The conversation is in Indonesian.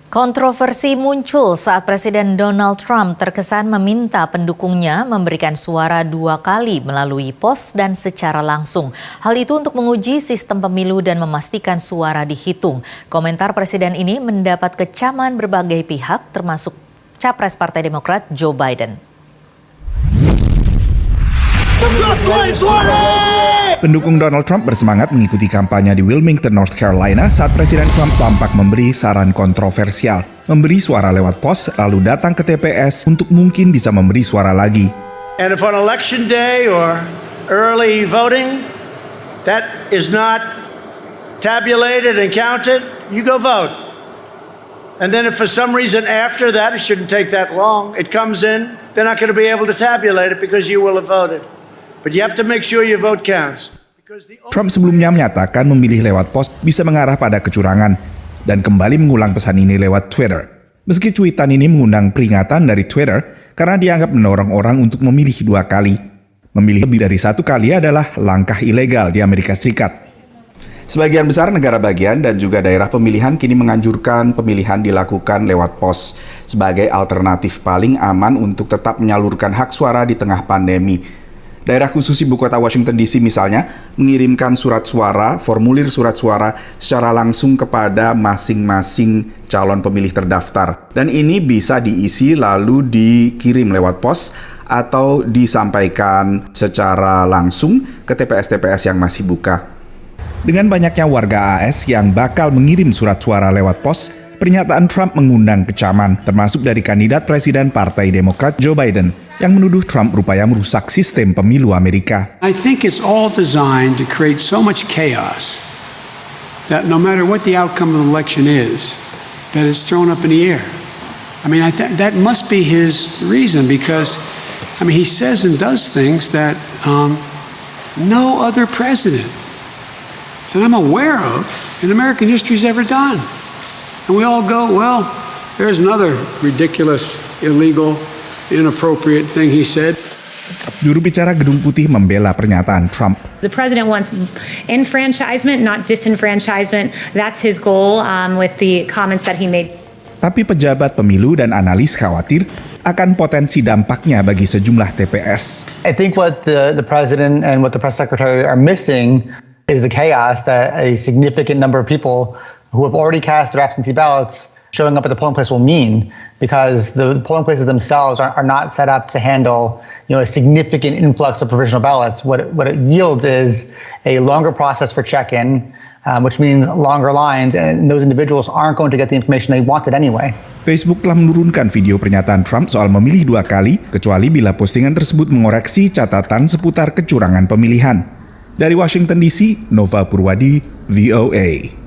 Kontroversi muncul saat Presiden Donald Trump terkesan meminta pendukungnya memberikan suara 2 kali melalui pos dan secara langsung. Hal itu untuk menguji sistem pemilu dan memastikan suara dihitung. Komentar Presiden ini mendapat kecaman berbagai pihak, termasuk Capres Partai Demokrat Joe Biden. Pendukung Donald Trump bersemangat mengikuti kampanye di Wilmington, North Carolina saat Presiden Trump tampak memberi saran kontroversial, memberi suara lewat pos lalu datang ke TPS untuk mungkin bisa memberi suara lagi. And if on election day or early voting that is not tabulated and counted, you go vote. And then if for some reason after that, it shouldn't take that long, it comes in, they're not going to be able to tabulate it because you will have voted. But you have to make sure your vote counts. Trump sebelumnya menyatakan memilih lewat pos bisa mengarah pada kecurangan dan kembali mengulang pesan ini lewat Twitter. Meski cuitan ini mengundang peringatan dari Twitter karena dianggap mendorong orang untuk memilih 2 kali. Memilih lebih dari 1 kali adalah langkah ilegal di Amerika Serikat. Sebagian besar negara bagian dan juga daerah pemilihan kini menganjurkan pemilihan dilakukan lewat pos sebagai alternatif paling aman untuk tetap menyalurkan hak suara di tengah pandemi. Daerah khusus ibu kota Washington DC misalnya mengirimkan surat suara, formulir surat suara secara langsung kepada masing-masing calon pemilih terdaftar. Dan ini bisa diisi lalu dikirim lewat pos atau disampaikan secara langsung ke TPS-TPS yang masih buka. Dengan banyaknya warga AS yang bakal mengirim surat suara lewat pos, pernyataan Trump mengundang kecaman, termasuk dari kandidat Presiden Partai Demokrat Joe Biden, yang menuduh Trump berupaya merusak sistem pemilu Amerika. I think it's all designed to create so much chaos that no matter what the outcome of the election is, that it's thrown up in the air. I mean, that must be his reason because, I mean, he says and does things that no other president that I'm aware of in American history has ever done. And we all go, well, there's another ridiculous, illegal, inappropriate thing he said. Juru bicara Gedung Putih membela pernyataan Trump. The president wants enfranchisement, not disenfranchisement. That's his goal with the comments that he made. Tapi pejabat pemilu dan analis khawatir akan potensi dampaknya bagi sejumlah TPS. I think what the president and what the press secretary are missing is the chaos that a significant number of people who have already cast their absentee ballots showing up at the polling place will mean, because the polling places themselves are not set up to handle, a significant influx of provisional ballots. What it yields is a longer process for check-in, which means longer lines, and those individuals aren't going to get the information they wanted anyway. Facebook telah menurunkan video pernyataan Trump soal memilih 2 kali, kecuali bila postingan tersebut mengoreksi catatan seputar kecurangan pemilihan. Dari Washington DC, Nova Purwadi, VOA.